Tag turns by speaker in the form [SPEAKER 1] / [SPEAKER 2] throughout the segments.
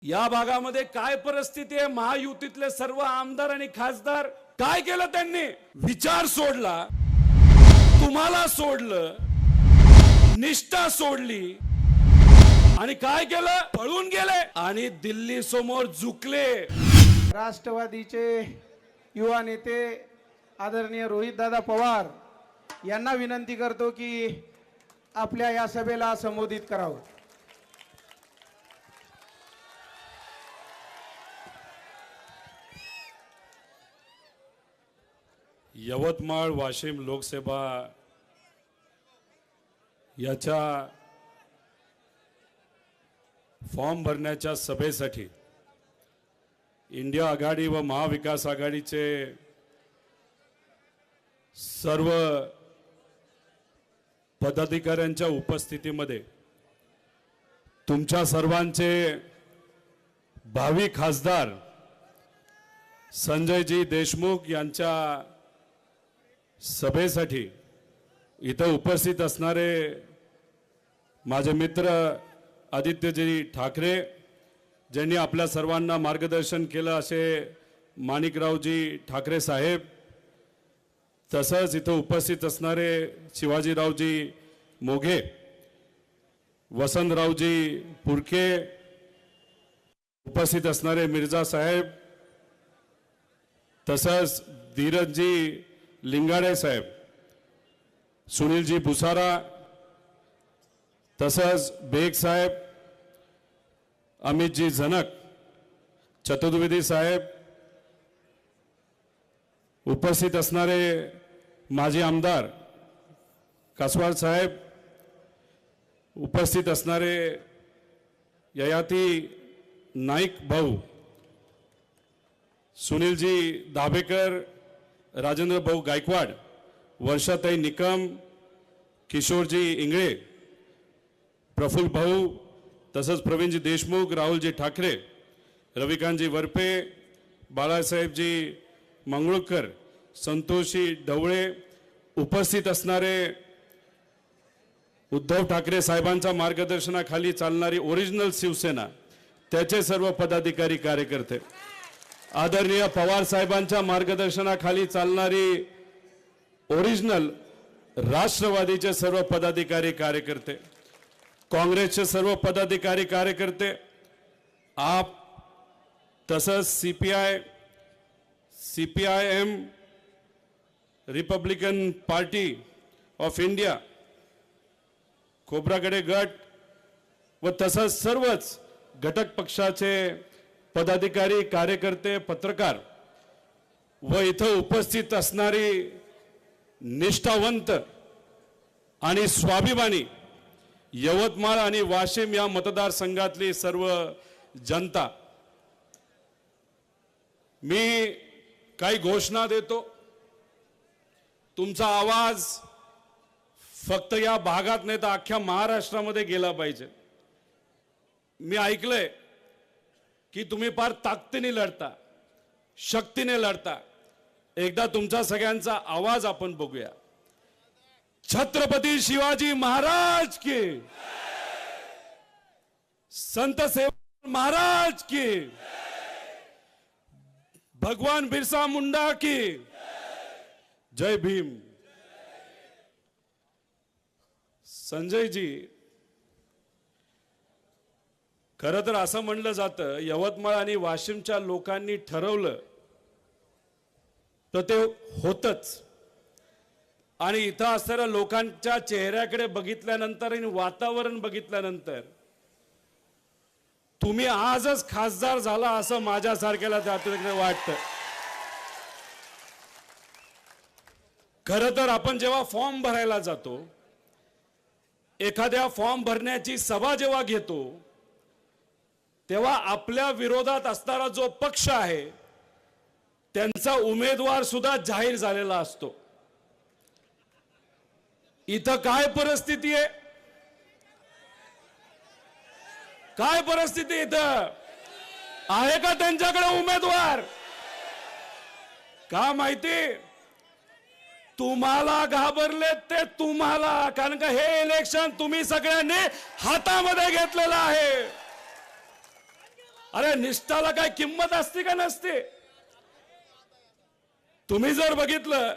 [SPEAKER 1] या भागामध्ये काय परिस्थिती आहे? महायुतीतले सर्व आमदार आणि खासदार काय केलं? त्यांनी विचार सोडला, तुम्हाला सोडलं, निष्ठा सोडली आणि काय केलं? पळून गेले आणि दिल्ली समोर झुकले।
[SPEAKER 2] राष्ट्रवादीचे युवा नेते आदरणीय रोहितदादा पवार यांना विनंती करतो की आपल्या या सभेला संबोधित करावं।
[SPEAKER 1] यवतमाळ वाशिम लोकसभा याच्या फॉर्म भरण्याच्या सभेसाठी इंडिया आघाडी व महाविकास आघाडीचे सर्व पदाधिकाऱ्यांच्या उपस्थितीमध्ये तुमच्या सर्वांचे भावी खासदार संजयजी देशमुख यांच्या सभेसाठी इथं उपस्थित असणारे माझे मित्र आदित्यजी ठाकरे, ज्यांनी आपल्या सर्वांना मार्गदर्शन केलं असे माणिकरावजी ठाकरे साहेब, तसंच इथं उपस्थित असणारे शिवाजीरावजी मोघे, वसंतरावजी पुरके, उपस्थित असणारे मिर्झा साहेब, तसंच धीरजजी लिंगाडे साहेब, सुनीलजी भुसारा, तसंच बेग साहेब, अमितजी झनक, चतुर्वेदी साहेब, उपस्थित असणारे माजी आमदार कासवाड साहेब, उपस्थित असणारे ययाती नाईक भाऊ, सुनीलजी दाभेकर, राजेंद्र भाऊ गायकवाड, वर्षाताई निकम, किशोरजी इंगळे, प्रफुल्ल भाऊ, तसंच प्रवीणजी देशमुख, राहुलजी ठाकरे, रविकांतजी वरपे, बाळासाहेबजी मंगळूरकर, संतोषी ढवळे, उपस्थित असणारे उद्धव ठाकरे साहेबांच्या मार्गदर्शनाखाली चालणारी ओरिजिनल शिवसेना, त्याचे सर्व पदाधिकारी कार्यकर्ते, आदरणीय पवार साहेबांच्या मार्गदर्शनाखाली चालणारी ओरिजिनल राष्ट्रवादीचे सर्व पदाधिकारी कार्यकर्ते, काँग्रेसचे सर्व पदाधिकारी कार्यकर्ते, आप, तसंच CPIM, Republican Party of India, Khobragade गट व तसंच सर्वच घटक पक्षाचे पदाधिकारी कार्यकर्ते, पत्रकार व इथं उपस्थित असणारी निष्ठावंत आणि स्वाभिमानी यवतमाळ आणि वाशिम या मतदारसंघातली सर्व जनता, मी काही घोषणा देतो। तुमचा आवाज फक्त या भागात नाही तर अख्ख्या महाराष्ट्रामध्ये गेला पाहिजे। मी ऐकलंय की तुम्ही फार ताकदीने लढता, शक्तीने लढता। एकदा तुमचा सगळ्यांचा आवाज आपण बघूया। छत्रपती शिवाजी महाराज की, संत सेवालाल महाराज की, भगवान बिरसा मुंडा की जय भीम। संजयजी, खरं तर असं म्हणलं जातं, यवतमाळ आणि वाशिमच्या लोकांनी ठरवलं तर ते होतच। आणि इथं असणाऱ्या लोकांच्या चेहऱ्याकडे बघितल्यानंतर आणि वातावरण बघितल्यानंतर तुम्ही आजच खासदार झाला असं माझ्यासारख्याला त्यातून वाटतं। खरं तर आपण जेव्हा फॉर्म भरायला जातो, एखाद्या फॉर्म भरण्याची सभा जेव्हा घेतो, तेव्हा आपल्या विरोधात असणारा जो पक्ष आहे त्यांचा उमेदवार सुद्धा जाहीर झालेला असतो। इथं काय परिस्थिती आहे? काय परिस्थिती इथं आहे का त्यांच्याकडे उमेदवार? का माहिती? तुम्हाला घाबरले ते तुम्हाला, कारण का हे इलेक्शन तुम्ही सगळ्यांनी हातामध्ये घेतलेलं आहे। अरे निष्ठाला काय किंमत असते का नसते? तुम्ही जर बघितलं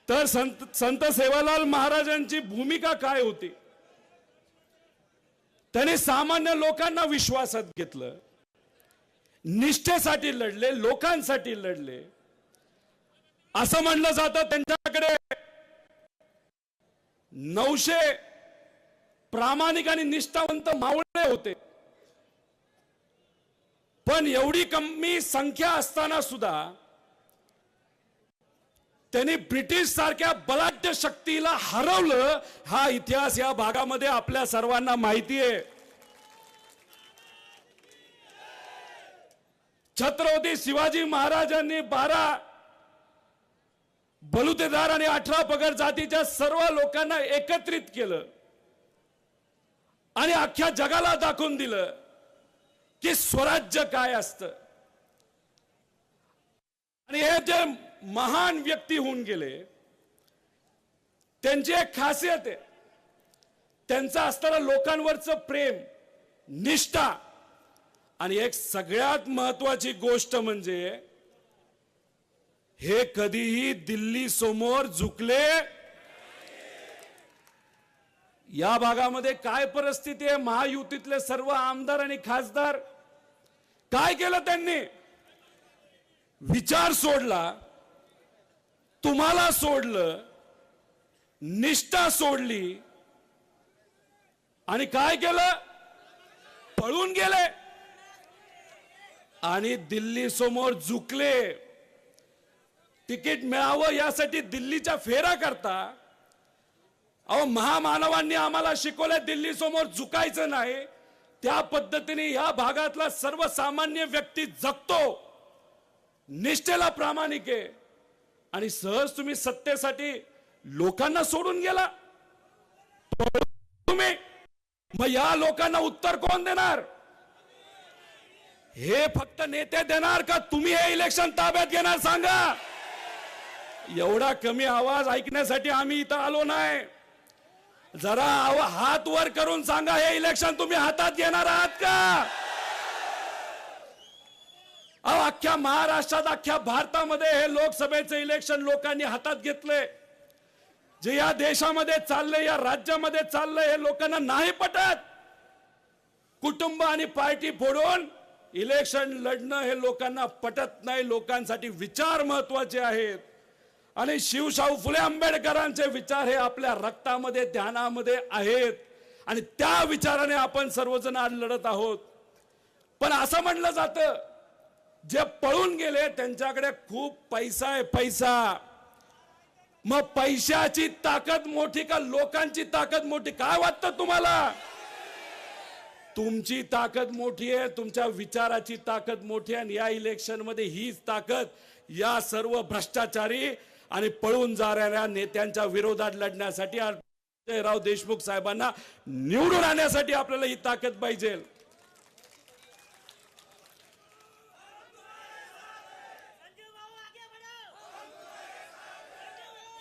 [SPEAKER 1] तर संत सेवालाल महाराजांची भूमिका काय होती? त्यांनी सामान्य लोकांना विश्वासात घेतलं, निष्ठेसाठी लढले, लोकांसाठी लढले. असं म्हणलं जातं त्यांच्याकडे 900 प्रामाणिक आणि निष्ठावंत मावळे होते. पण एवढी कमी संख्या असताना सुद्धा त्यांनी ब्रिटिश सारख्या बलाढ्य शक्तीला हरवलं. हा इतिहास या भागामध्ये आपल्या सर्वांना माहिती आहे. छत्रपती शिवाजी महाराजांनी 12 बलुतेदार आणि 18 पगड जातीच्या सर्व लोकांना एकत्रित केलं आणि अख्ख्या जगाला दाखवून दिलं की स्वराज्य काय असतं. आणि हे जे महान व्यक्ती होऊन गेले, त्यांची एक खासियत आहे, त्यांचं असणारं लोकांवरचं प्रेम, निष्ठा आणि एक सगळ्यात महत्वाची गोष्ट म्हणजे हे कधीही दिल्ली समोर झुकले. या भागामध्ये काय परिस्थिती आहे? महायुतीतले सर्व आमदार आणि खासदार काय केलं? त्यांनी विचार सोडला, तुम्हाला सोडलं, निष्ठा सोडली आणि काय केलं? पळून गेले आणि दिल्ली समोर झुकले. तिकीट मिळावं यासाठी दिल्लीच्या फेरा करता. अहो, महामानवांनी आम्हाला शिकवलं दिल्ली समोर झुकायचं नाही. त्या पद्धतीने या भागातला सर्वसामान्य व्यक्ती जगतो, निष्ठेला प्रामाणिक आहे आणि सहज तुम्ही सत्तेसाठी लोकांना सोडून गेला. तुम्ही मग या लोकांना उत्तर कोण देणार? हे फक्त नेते देणार का तुम्ही हे इलेक्शन ताब्यात घेणार? सांगा. एवढा कमी आवाज ऐकण्यासाठी आम्ही इथं आलो नाही. जरा हात वर करून सांगा, हे इलेक्शन तुम्ही हातात घेणार आहात का? अख्ख्या महाराष्ट्रात, अख्ख्या भारतामध्ये हे लोकसभेचं इलेक्शन लोकांनी हातात घेतलंय. जे या देशामध्ये चाललंय, या राज्यामध्ये चाललंय, हे लोकांना नाही पटत. कुटुंब आणि पार्टी फोडून इलेक्शन लढणं हे लोकांना पटत नाही. लोकांसाठी विचार महत्वाचे आहेत आणि शिवशाहू फुले आंबेडकरांचे विचार हे आपल्या रक्तामध्ये, ध्यानामध्ये आहेत आणि त्या विचाराने आपण सर्वजण आज लढत आहोत. पण असं म्हणलं जातं, जे पळून गेले त्यांच्याकडे खूप पैसा आहे, पैसा. मग पैशाची ताकद मोठी का लोकांची ताकद मोठी? काय वाटतं तुम्हाला? तुमची ताकद मोठी आहे, तुमच्या विचाराची ताकद मोठी आहे आणि या इलेक्शन मध्ये हीच ताकद या सर्व भ्रष्टाचारी आणि पळून जाणाऱ्या नेत्यांच्या विरोधात लढण्यासाठी, राव देशमुख साहेबांना निवडून आणण्यासाठी आपल्याला ही ताकद पाहिजे.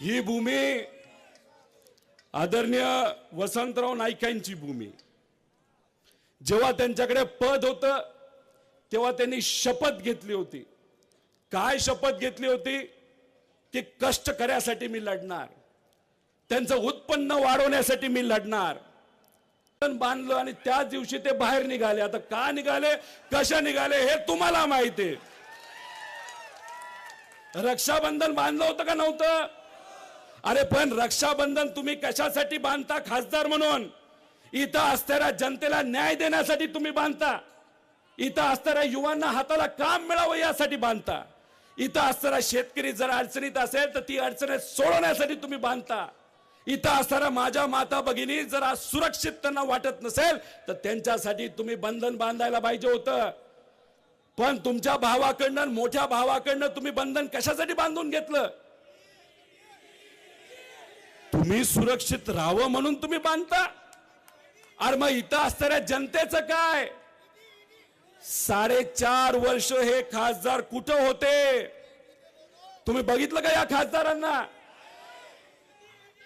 [SPEAKER 1] ही भूमी आदरणीय वसंतराव नाईकांची भूमी. जेव्हा त्यांच्याकडे पद होतं तेव्हा त्यांनी शपथ घेतली होती. काय शपथ घेतली होती? की कष्ट करण्यासाठी मी लढणार, त्यांचं उत्पन्न वाढवण्यासाठी मी लढणार. बांधलं आणि त्याच दिवशी ते बाहेर निघाले. आता का निघाले, कशा निघाले हे तुम्हाला माहिती आहे. रक्षाबंधन बांधलं होतं का नव्हतं? अरे पण रक्षाबंधन तुम्ही कशासाठी बांधता? खासदार म्हणून. इथं असणाऱ्या जनतेला न्याय देण्यासाठी तुम्ही बांधता. इथं असणाऱ्या युवांना हाताला काम मिळावं यासाठी बांधता. इथं असणारा शेतकरी जर अडचणीत असेल तर ती अडचणी सोडवण्यासाठी तुम्ही बांधता. इथं असणाऱ्या माझ्या माता भगिनी जर आज सुरक्षित त्यांना वाटत नसेल तर त्यांच्यासाठी तुम्ही बंधन बांधायला पाहिजे होतं. पण तुमच्या भावाकडनं, मोठ्या भावाकडनं तुम्ही बंधन कशासाठी बांधून घेतलं? तुम्ही सुरक्षित राहावं म्हणून तुम्ही बांधता. अरे मग इथं असणाऱ्या जनतेचं काय? 4.5 वर्ष हे खासदार कुठं होते? तुम्ही बघितलं का या खासदारांना?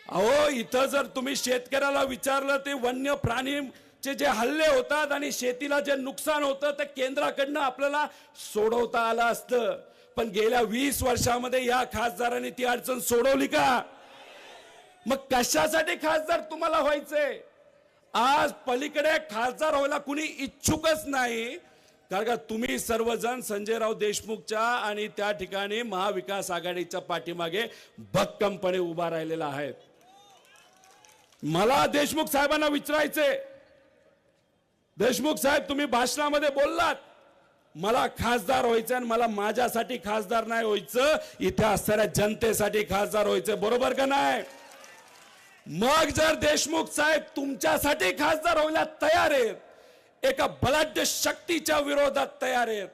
[SPEAKER 1] अहो, इथं जर तुम्ही शेतकऱ्याला विचारलं ते वन्य प्राणी चे जे हल्ले होतात आणि शेतीला जे नुकसान होतं ते केंद्राकडनं आपल्याला सोडवता आलं असतं, पण गेल्या 20 वर्षामध्ये या खासदारांनी ती अडचण सोडवली का? मग कशासाठी खासदार तुम्हाला व्हायचंय? आज पलीकडे खासदार व्हायला कुणी इच्छुकच नाही, कारण का तुम्ही सर्वजण संजयराव देशमुखच्या आणि त्या ठिकाणी महाविकास आघाडीच्या पाठीमागे भक्कमपणे उभा राहिलेला आहे. मला देशमुख साहेबांना विचारायचे, देशमुख साहेब तुम्ही भाषणामध्ये बोललात मला खासदार व्हायचं आणि मला माझ्यासाठी खासदार नाही व्हायचं, इथे असणाऱ्या जनतेसाठी खासदार व्हायचं, बरोबर का नाही? मग जर देशमुख साहेब तुमच्यासाठी खासदार व्हायला तयार आहेत, एका बलाढ्य शक्तीच्या विरोधात तयार आहेत,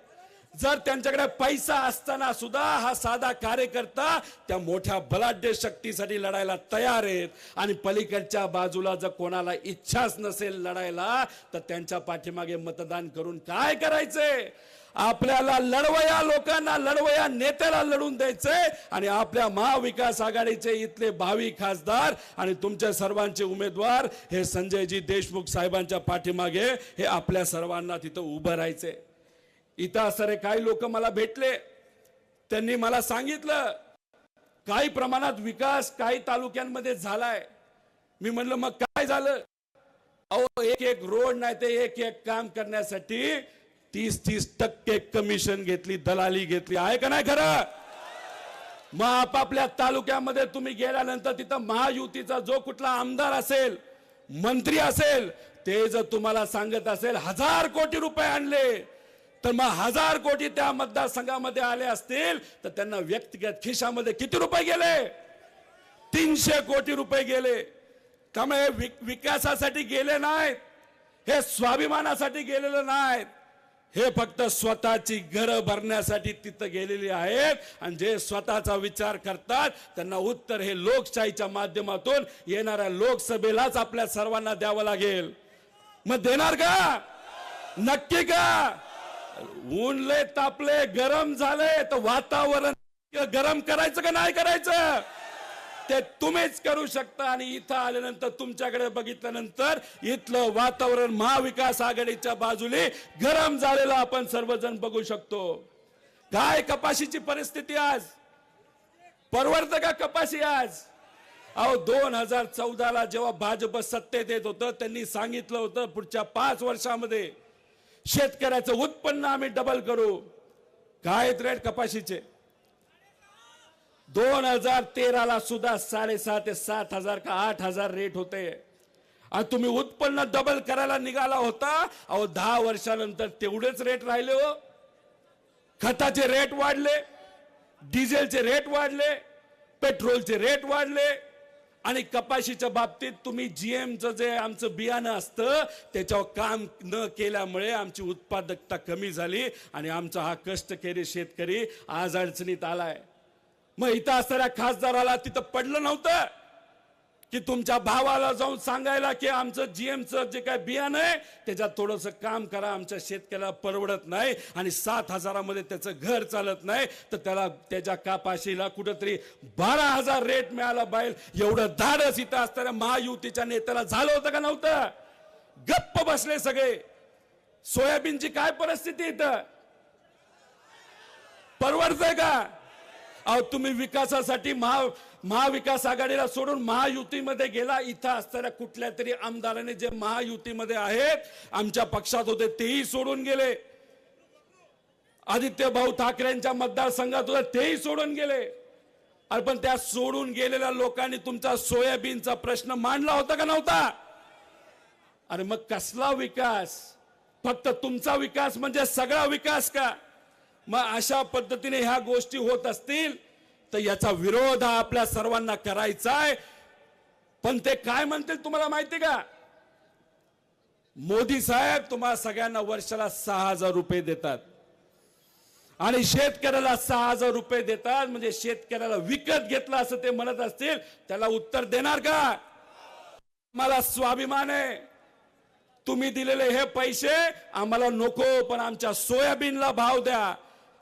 [SPEAKER 1] जर त्यांच्याकडे पैसा असताना सुद्धा हा साधा कार्यकर्ता त्या मोठ्या बलाढ्य शक्तीसाठी लढायला तयार आहेत, आणि पलीकडच्या बाजूला जर कोणाला इच्छाच नसेल लढायला तर त्यांच्या पाठीमागे मतदान करून काय करायचंय? आपल्याला लढवया लोकांना, लढवया नेत्याला लढून द्यायचंय, आणि आपल्या महाविकास आघाडीचे इथले भावी खासदार आणि तुमच्या सर्वांचे उमेदवार हे संजयजी देशमुख साहेबांच्या पाठीमागे हे आपल्या सर्वांना तिथं उभं राहायचंय. इथं असणारे काही लोक मला भेटले, त्यांनी मला सांगितलं काही प्रमाणात विकास काही तालुक्यांमध्ये झालाय. मी म्हणलं मग काय झालं? अहो एक एक रोड नाही ते एक एक काम करण्यासाठी 30-30% कमिशन घेतली, दलाली घेतली, आहे का नाही खरं? मग आपापल्या तालुक्यामध्ये तुम्ही गेल्यानंतर तिथं महायुतीचा जो कुठला आमदार असेल, मंत्री असेल, ते जर तुम्हाला सांगत असेल 1000 कोटी रुपये आणले, तर मग 1000 कोटी त्या मतदारसंघामध्ये आले असतील तर त्यांना व्यक्तिगत खिशामध्ये किती रुपये गेले? 300 कोटी रुपये गेले. त्यामुळे विकासासाठी गेले नाहीत, हे स्वाभिमानासाठी गेलेलं नाहीत, हे फक्त स्वतःची घरं भरण्यासाठी तिथं गेलेली आहेत. आणि जे स्वतःचा विचार करतात त्यांना उत्तर हे लोकशाहीच्या माध्यमातून येणाऱ्या लोकसभेलाच आपल्या सर्वांना द्यावं लागेल. मग देणार का? नक्की का? ऊन लय तापले, गरम झाले, तर वातावरण गरम करायचं का नाही करायचं ते तुम्हीच करू शकता. आणि इथं आल्यानंतर तुमच्याकडे बघितल्यानंतर इथलं वातावरण महाविकास आघाडीच्या बाजूने गरम झालेलं आपण सर्वजण बघू शकतो. काय कपाशीची परिस्थिती आज? परवडतं का कपाशी आज? अहो 2014ला जेव्हा भाजप सत्तेत येत होतं त्यांनी सांगितलं होतं पुढच्या 5 वर्षामध्ये शेतकऱ्याचं उत्पन्न आम्ही डबल करू. काय रेट कपाशीचे? 2013ला सुद्धा 6,500 ते 7,000 का 8,000 रेट होते, आणि तुम्ही उत्पन्न डबल करायला निघाला होता. अहो 10 वर्षानंतर तेवढेच रेट राहिले हो. खताचे रेट वाढले, डिझेलचे रेट वाढले, पेट्रोलचे रेट वाढले, आणि कपाशीच्या बाबतीत तुम्ही जीएमचं जे आमचं बियाणं असतं त्याच्यावर काम न केल्यामुळे आमची उत्पादकता कमी झाली आणि आमचा हा कष्टकरी शेतकरी आज अडचणीत आलाय. मग इथं असणाऱ्या खासदाराला तिथं पडलं नव्हतं की तुमच्या भावाला जाऊन सांगायला की आमचं जीएमचं जे काय बियाणं आहे त्याच्यात थोडंसं काम करा, आमच्या शेतकऱ्याला परवडत नाही आणि 7,000 मध्ये त्याचं घर चालत नाही, तर त्याला त्याच्या कापाशीला कुठंतरी 12,000 रेट मिळाला पाहिजे. एवढं धाडस इथं असणाऱ्या महायुतीच्या नेत्याला झालं होतं का नव्हतं? गप्प बसले सगळे. सोयाबीनची काय परिस्थिती इथं? परवडतंय का? अहो तुम्ही विकासासाठी महाविकास आघाडीला सोडून महायुतीमध्ये गेला. इथं असणाऱ्या कुठल्या तरी आमदारांनी जे महायुतीमध्ये आहेत आमच्या पक्षात होते तेही सोडून गेले. आदित्य भाऊ ठाकरेंच्या मतदारसंघात होते तेही सोडून गेले. अरे पण त्या सोडून गेलेल्या लोकांनी तुमचा सोयाबीनचा प्रश्न मांडला होता का नव्हता? अरे मग कसला विकास? फक्त तुमचा विकास म्हणजे सगळा विकास का? मग अशा पद्धतीने ह्या गोष्टी होत असतील तर याचा विरोध हा आपल्या सर्वांना करायचा आहे. पण ते काय म्हणतील तुम्हाला माहिती का? मोदी साहेब तुम्हाला सगळ्यांना वर्षाला 6,000 रुपये देतात आणि शेतकऱ्याला 6,000 रुपये देतात, म्हणजे शेतकऱ्याला विकत घेतला असं ते म्हणत असतील. त्याला उत्तर देणार का? मला स्वाभिमान आहे, तुम्ही दिलेले हे पैसे आम्हाला नको, पण आमच्या सोयाबीनला भाव द्या,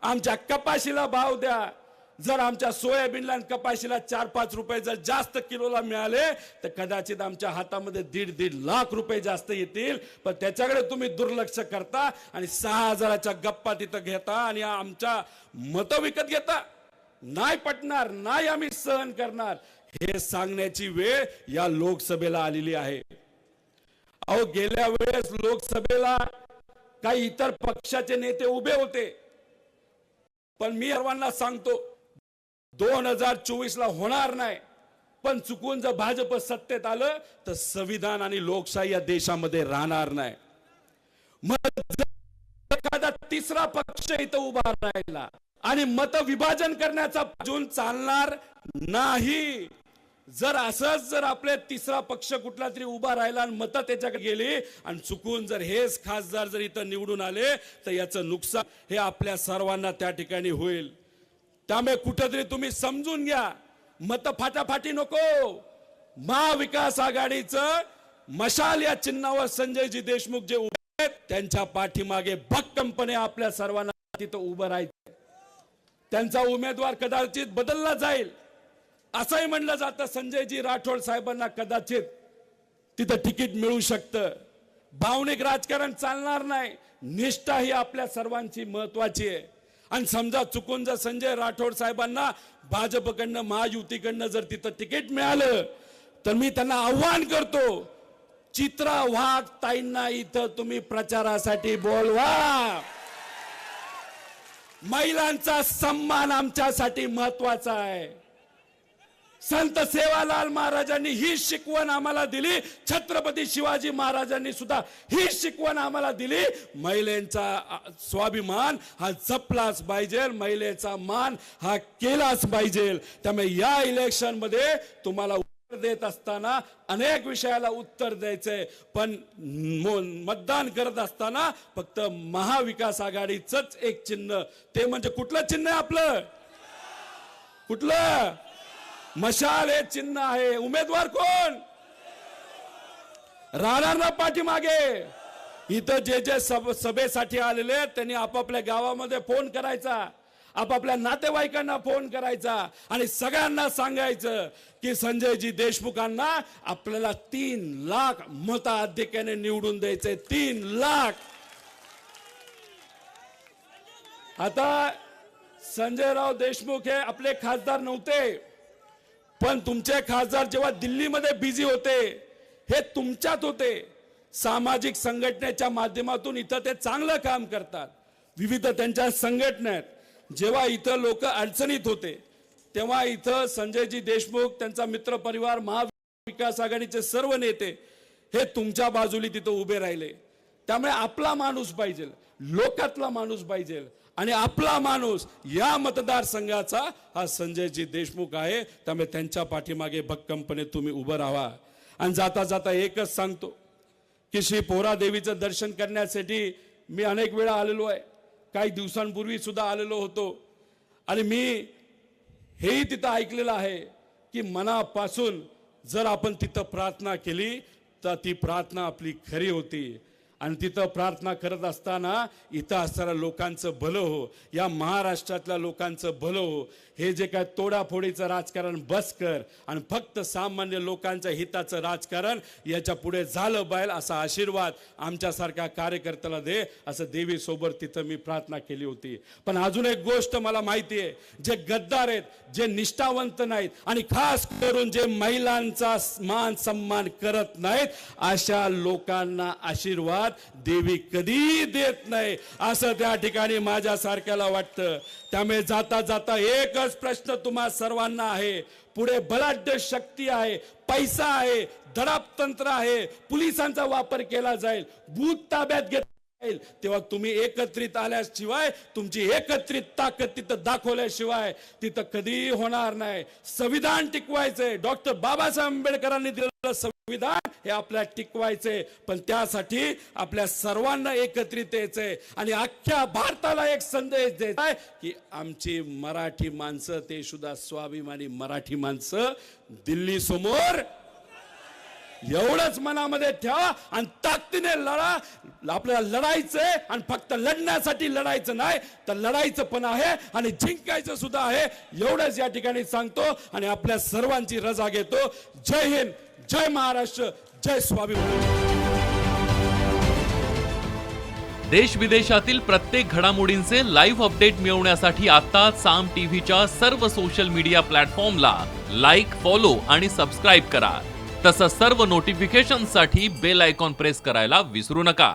[SPEAKER 1] आमच्या कपाशीला भाव द्या. जर आमच्या सोयाबीनला आणि कपाशीला 4-5 रुपये जर जास्त किलोला मिळाले तर कदाचित आमच्या हातामध्ये 1.5 लाख रुपये जास्त येतील, पण त्याच्याकडे तुम्ही दुर्लक्ष करता आणि 6,000च्या गप्पा तिथं घेता आणि आमच्या मतं विकत घेता. नाही पटणार, नाही आम्ही सहन करणार, हे सांगण्याची वेळ या लोकसभेला आलेली आहे. अहो, गेल्या वेळेस लोकसभेला काही इतर पक्षाचे नेते उभे होते, पण मी सर्वांना सांगतो 2024 ला होणार नाही. पण चुकून जर भाजप सत्तेत आलं तर संविधान आणि लोकशाही या देशामध्ये राहणार नाही. मग एखादा तिसरा पक्ष इथं उभा राहिला आणि मत विभाजन करण्याचा अजून चालणार नाही. जर असंच जर आपले तिसरा पक्ष कुठला तरी उभा राहिला आणि मतं त्याच्याकडे गेली आणि चुकून जर हेच खासदार जर इथं निवडून आले तर याचं नुकसान हे आपल्या सर्वांना त्या ठिकाणी होईल. त्यामुळे कुठेतरी तुम्ही समजून घ्या, मत फाटाफाटी नको. महाविकास आघाडीचं मशाल या चिन्हावर संजयजी देशमुख जे उभे आहेत त्यांच्या पाठीमागे भक्कमपणे आपल्या सर्वांना तिथं उभं राहायचं. त्यांचा उमेदवार कदाचित बदलला जाईल असंही म्हणलं जातं. संजयजी राठोड साहेबांना कदाचित तिथं तिकीट मिळू शकतं. भावनिक राजकारण चालणार नाही, निष्ठा ही आपल्या सर्वांची महत्वाची आहे. आणि समजा चुकून जर संजय राठोड साहेबांना भाजपकडनं महायुतीकडनं जर तिथं तिकीट मिळालं तर मी त्यांना आव्हान करतो, चित्रा वाघ ताईंना इथं तुम्ही प्रचारासाठी बोलवा. महिलांचा सन्मान आमच्यासाठी महत्वाचा आहे. संत सेवालाल महाराजांनी ही शिकवण आम्हाला दिली, छत्रपती शिवाजी महाराजांनी सुद्धा ही शिकवण आम्हाला दिली. महिलांचा स्वाभिमान हा जपलाच पाहिजे, महिलेचा मान हा केलाच पाहिजे. त्यामुळे या इलेक्शन मध्ये तुम्हाला उत्तर देत असताना अनेक विषयाला उत्तर द्यायचंय, पण मतदान करत असताना फक्त महाविकास आघाडीचंच एक चिन्ह, ते म्हणजे कुठलं चिन्ह आहे आपलं? कुठलं? मशाल हे चिन्ह आहे. उमेदवार कोण राहणार ना पाठीमागे? इथं जे जे सभेसाठी आलेले त्यांनी आपापल्या गावामध्ये फोन करायचा, आपापल्या नातेवाईकांना फोन करायचा आणि सगळ्यांना सांगायचं की संजयजी देशमुखांना आपल्याला 3 लाख मताधिक्याने निवडून द्यायचे. 3 लाख. आता संजयराव देशमुख हे आपले खासदार नव्हते, पण तुमचे खासदार जेव्हा दिल्लीमध्ये बिझी होते हे तुमच्यात होते. सामाजिक संघटनेच्या माध्यमातून इथं ते चांगलं काम करतात. विविध त्यांच्या संघटनेत जेव्हा इथं लोक अडचणीत होते तेव्हा इथं संजयजी देशमुख, त्यांचा मित्र परिवार, महाविकास आघाडीचे सर्व नेते हे तुमच्या बाजूला तिथं उभे राहिले. त्यामुळे आपला माणूस पाहिजे, लोकातला माणूस पाहिजे आणि आपला माणूस या मतदारसंघाचा हा संजयजी देशमुख आहे. त्यामुळे त्यांच्या पाठीमागे भक्कमपणे तुम्ही उभं राहा. आणि जाता जाता एकच सांगतो की श्री पोहरा देवीचं दर्शन करण्यासाठी मी अनेक वेळा आलेलो आहे, काही दिवसांपूर्वी सुद्धा आलेलो होतो. आणि मी हेही तिथं ऐकलेलं आहे की मनापासून जर आपण तिथं प्रार्थना केली तर ती प्रार्थना आपली खरी होती. आणि तिथं प्रार्थना करत असताना इथं असणाऱ्या लोकांचं भलं हो, या महाराष्ट्रातल्या लोकांचं भलं हो. हे जे काय तोडाफोडीचं राजकारण बस कर आणि फक्त सामान्य लोकांच्या हिताचं राजकारण याच्या पुढे झालं पाहिजे असा आशीर्वाद आमच्यासारख्या कार्यकर्त्याला दे, असं देवी सोबत तिथं मी प्रार्थना केली होती. पण अजून एक गोष्ट मला माहिती आहे, जे गद्दार आहेत, जे निष्ठावंत नाहीत आणि खास करून जे महिलांचा मान सन्मान करत नाहीत, अशा लोकांना आशीर्वाद देवी कधी देत नाही असं त्या ठिकाणी माझ्यासारख्याला वाटतं. त्यामुळे जाता जाता एकच प्रश्न तुम्हा सर्वांना आहे. पुढे बलाढ्य शक्ती आहे, पैसा आहे, दडपतंत्र आहे, पोलिसांचा वापर केला जाईल, बूथ ताब्यात घेतला जाईल, तेव्हा तुम्ही एकत्रित आल्याशिवाय, तुमची एकत्रित ताकद तिथं दाखवल्याशिवाय तिथं कधी होणार नाही. संविधान टिकवायचंय, डॉक्टर बाबासाहेब आंबेडकरांनी दिलेलं संविधान हे आपल्याला टिकवायचंय, पण त्यासाठी आपल्या सर्वांना एकत्रित यायचंय आणि अख्ख्या भारताला एक संदेश द्यायचा आहे की आमची मराठी माणसं, ते सुद्धा स्वाभिमानी मराठी माणसं, दिल्ली समोर एवढंच मनामध्ये ठेवा आणि ताकदीने लढा. आपल्याला लढायचंय आणि फक्त लढण्यासाठी लढायचं नाही तर लढायचं पण आहे आणि जिंकायचं सुद्धा आहे. एवढंच या ठिकाणी सांगतो आणि आपल्या सर्वांची रजा घेतो. जय हिंद, जय महाराष्ट्र, जय स्वाभिमान.
[SPEAKER 3] देश विदेशातील प्रत्येक घडामोडींचे लाईव्ह अपडेट मिळवण्यासाठी आता साम टीव्हीच्या सर्व सोशल मीडिया प्लॅटफॉर्मला लाईक, फॉलो आणि सबस्क्राईब करा. तसंच सर्व नोटिफिकेशनसाठी बेल आयकॉन प्रेस करायला विसरू नका.